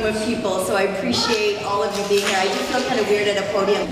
of people, so I appreciate all of you being here. I do feel kind of weird at a podium.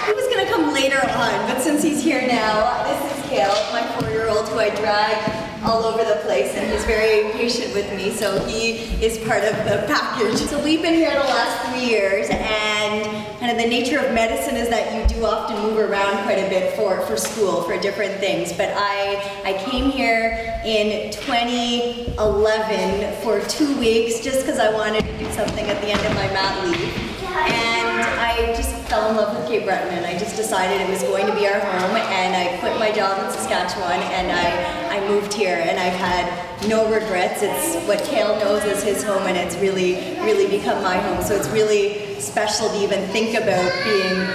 He was going to come later on, but since he's here now, this is Kale, my 4-year-old who I drag all over the place, and he's very patient with me, so he is part of the package. So we've been here the last 3 years, and kind of the nature of medicine is that you do often move around quite a bit for school, for different things. But I came here in 2011 for 2 weeks just because I wanted to do something at the end of my mat leave. And I just fell in love with Cape Breton, and I just decided it was going to be our home, and I quit my job in Saskatchewan, and I moved here, and I've had no regrets. It's what Kale knows as his home, and it's really, really become my home. So it's really special to even think about being,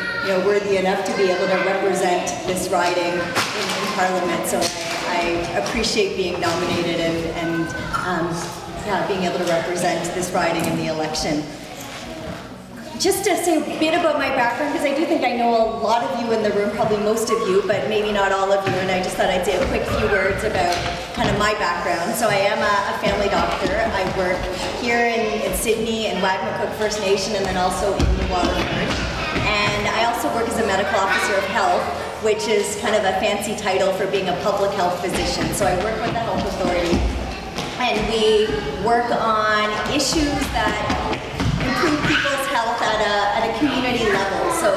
worthy enough to be able to represent this riding in Parliament. So I appreciate being nominated and being able to represent this riding in the election. Just to say a bit about my background, because I do think I know a lot of you in the room, probably most of you, but maybe not all of you, and I just thought I'd say a quick few words about kind of my background. So I am a family doctor. I work here in Sydney and Wagmatcook First Nation, and then also in New Waterford. And I also work as a medical officer of health, which is kind of a fancy title for being a public health physician. So I work with the health authority, and we work on issues that improve people's health at a community level. So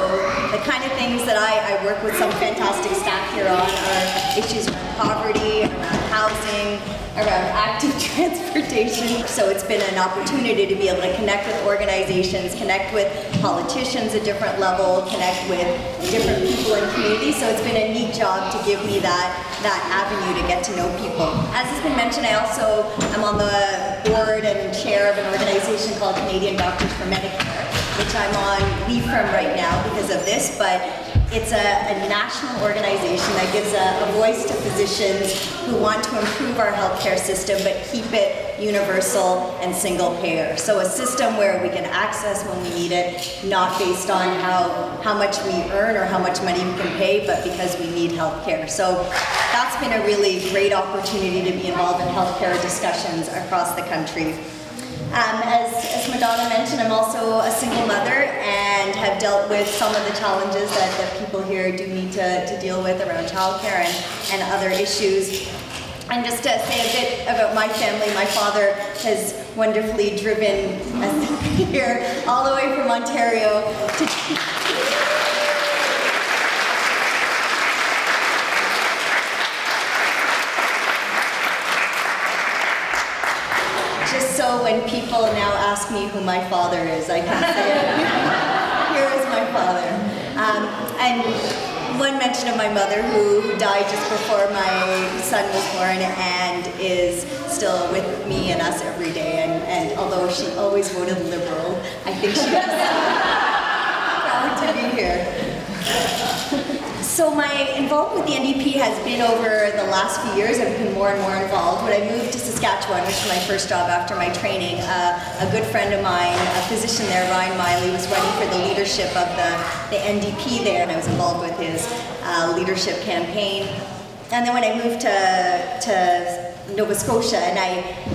the kind of things that I work with some fantastic staff here on are issues around poverty, around housing, around active transportation. So it's been an opportunity to be able to connect with organizations, connect with politicians at different level, connect with different people in communities. So it's been a neat job to give me that avenue to get to know people. As has been mentioned, I'm on the board and chair of an organization called Canadian Doctors for Medicare, which I'm on leave from right now because of this, but it's a national organization that gives a voice to physicians who want to improve our healthcare system but keep it universal and single payer. So a system where we can access when we need it, not based on how much we earn or how much money we can pay, but because we need healthcare. So that's been a really great opportunity to be involved in healthcare discussions across the country. As Madonna mentioned, I'm also a single mother and have dealt with some of the challenges that people here do need to deal with around childcare and other issues. And just to say a bit about my family, my father has wonderfully driven us here all the way from Ontario to just so when people now ask me who my father is, I can say, here is my father. And one mention of my mother who died just before my son was born and is still with me and us every day. And although she always voted Liberal, I think she is proud to be here. So my involvement with the NDP has been over the last few years. I've become more and more involved. When I moved to Saskatchewan, which was my first job after my training, a good friend of mine, a physician there, Ryan Miley, was running for the leadership of the NDP there, and I was involved with his leadership campaign. And then when I moved to Nova Scotia, and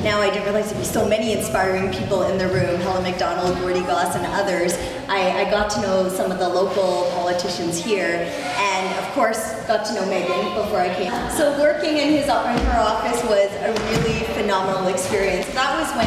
now I didn't realize there'd be so many inspiring people in the room, Helen McDonald, Gordy Goss, and others. I got to know some of the local politicians here, and of course got to know Megan before I came. So working in her office was a really phenomenal experience. That was when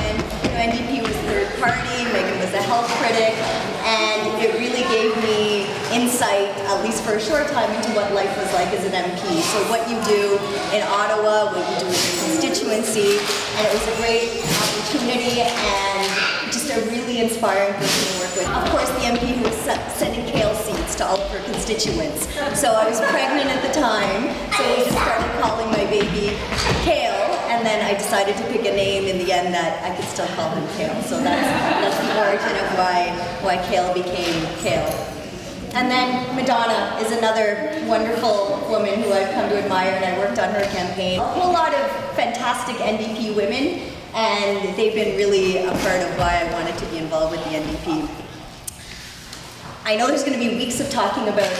NDP was third party, Megan was a health critic, and it really gave me insight, at least for a short time, into what life was like as an MP. So what you do in Ottawa, what you do in your constituency, and it was a great opportunity and just a really inspiring person to work with. Of course, the MP who was sending kale seeds to all of her constituents. So I was pregnant at the time, so we just started calling my baby Kale, and then I decided to pick a name in the end that I could still call him Kale. So that's the origin of why Kale became Kale. And then Madonna is another wonderful woman who I've come to admire, and I worked on her campaign. A whole lot of fantastic NDP women, and they've been really a part of why I wanted to be involved with the NDP. I know there's going to be weeks of talking about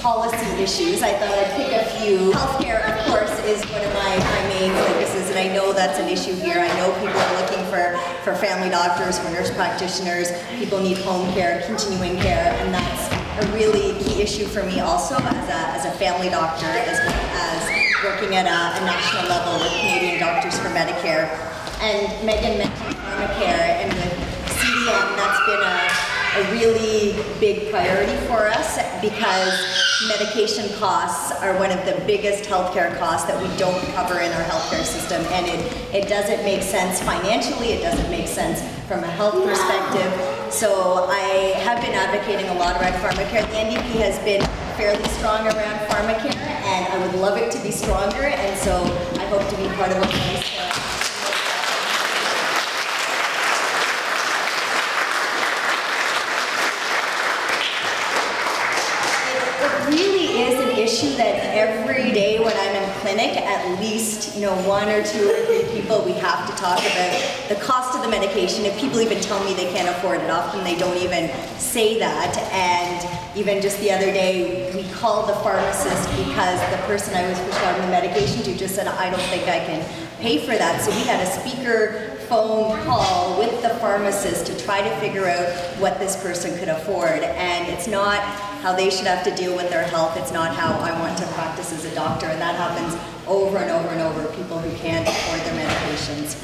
policy issues. I thought I'd pick a few. Healthcare, of course, is one of my main focuses, and I know that's an issue here. I know people are looking for family doctors, for nurse practitioners. People need home care, continuing care, and that's a really key issue for me also as a family doctor, as well as working at a national level with Canadian Doctors for Medicare. And Megan mentioned pharmacare, and with CDM, that's been a really big priority for us because medication costs are one of the biggest healthcare costs that we don't cover in our healthcare system, and it doesn't make sense financially, it doesn't make sense from a health perspective. So I have been advocating a lot around pharmacare. The NDP has been fairly strong around pharmacare, and I would love it to be stronger, and so I hope to be part of a place issue that every day when I'm in clinic, at least one or two or three people, we have to talk about the cost of the medication. If people even tell me they can't afford it, often they don't even say that. And even just the other day, we called the pharmacist because the person I was prescribing the medication to just said, I don't think I can pay for that. So we had a speaker phone call with the pharmacist to try to figure out what this person could afford. And it's not how they should have to deal with their health. It's not how I want to practice as a doctor. And that happens over and over and over, people who can't afford their medications.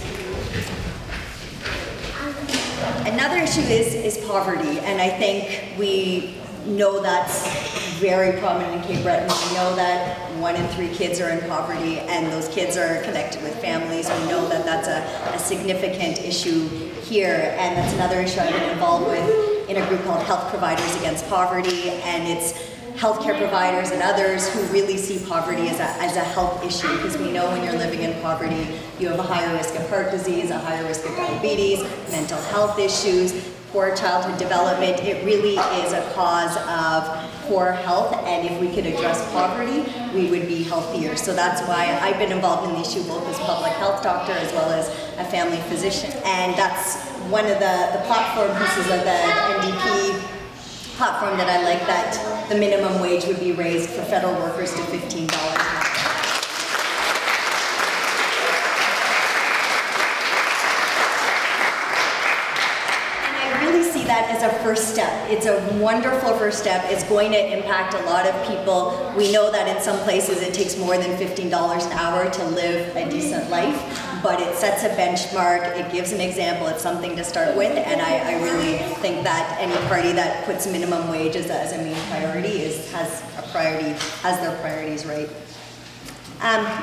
Another issue is poverty. And I think we know that's very prominent in Cape Breton. We know that 1 in 3 kids are in poverty, and those kids are connected with families. We know that that's a significant issue here, and that's another issue I've been involved with in a group called Health Providers Against Poverty, and it's healthcare providers and others who really see poverty as a health issue, because we know when you're living in poverty, you have a higher risk of heart disease, a higher risk of diabetes, mental health issues, poor childhood development. It really is a cause of poor health, and if we could address poverty, we would be healthier. So that's why I've been involved in the issue both as public health doctor as well as a family physician. And that's one of the platform pieces of the NDP platform that I like, that the minimum wage would be raised for federal workers to $15 an hour. That as a first step. It's a wonderful first step. It's going to impact a lot of people. We know that in some places it takes more than $15 an hour to live a decent life, but it sets a benchmark, it gives an example, it's something to start with, and I really think that any party that puts minimum wage as a main priority has their priorities right.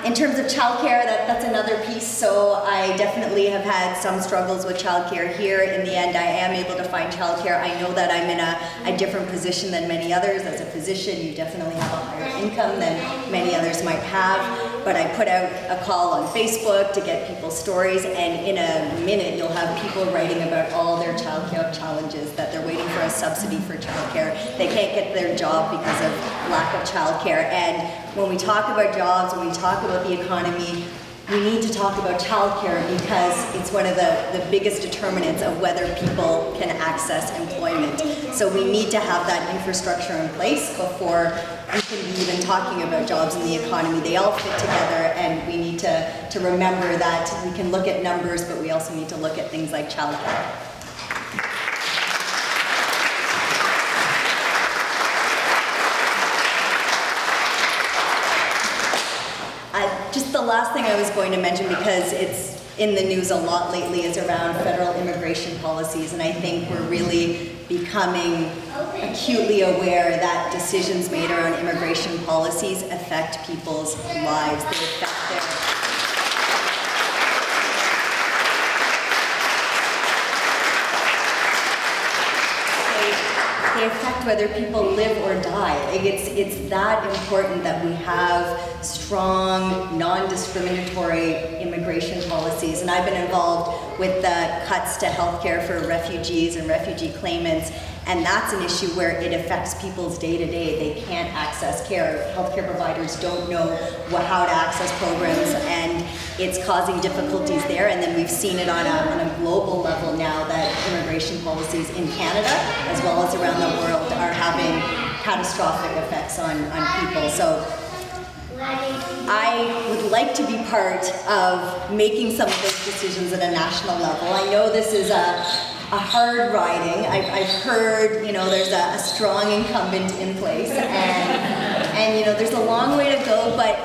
In terms of childcare, that's another piece. So I definitely have had some struggles with childcare here. In the end, I am able to find childcare. I know that I'm in a different position than many others. As a physician, you definitely have a higher income than many others might have. But I put out a call on Facebook to get people's stories, and in a minute, you'll have people writing about all their childcare challenges, that they're waiting for a subsidy for childcare. They can't get their job because of lack of childcare. And when we talk about jobs, when we talk about the economy, we need to talk about childcare because it's one of the biggest determinants of whether people can access employment. So we need to have that infrastructure in place before we can be even talking about jobs in the economy. They all fit together, and we need to remember that we can look at numbers, but we also need to look at things like childcare. Just the last thing I was going to mention, because it's in the news a lot lately, is around federal immigration policies, and I think we're really becoming acutely aware that decisions made around immigration policies affect people's lives. They affect their they affect whether people live or die. It's that important that we have strong, non-discriminatory immigration policies. And I've been involved with the cuts to healthcare for refugees and refugee claimants, and that's an issue where it affects people's day-to-day. They can't access care. Healthcare providers don't know how to access programs, and it's causing difficulties there. And then we've seen it on a global level now, that immigration policies in Canada, as well as around the world, are having catastrophic effects on people. So I would like to be part of making some of those decisions at a national level. I know this is a hard riding. I've heard, you know, there's a strong incumbent in place, and you know, there's a long way to go, but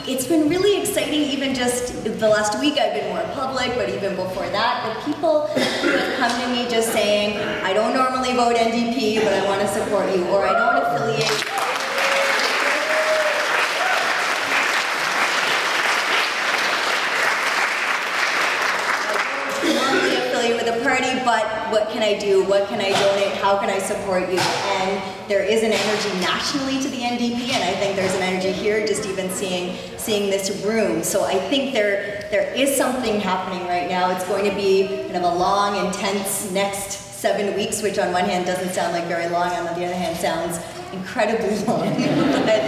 it's been really exciting. Even just the last week I've been more public, but even before that, the people who have come to me just saying, I don't normally vote NDP, but I want to support you, or I don't affiliate. With a party, but what can I do? What can I donate? How can I support you? And there is an energy nationally to the NDP, and I think there's an energy here just even seeing this room. So I think there is something happening right now. It's going to be kind of a long, intense next 7 weeks, which on one hand doesn't sound like very long, on the other hand sounds incredibly long. But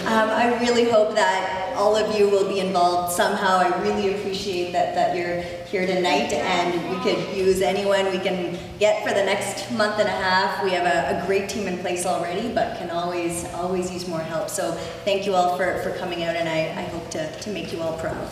I really hope that all of you will be involved somehow. I really appreciate that you're here tonight, and we could use anyone we can get for the next month and a half. We have a great team in place already, but can always use more help. So thank you all for coming out, and I hope to make you all proud.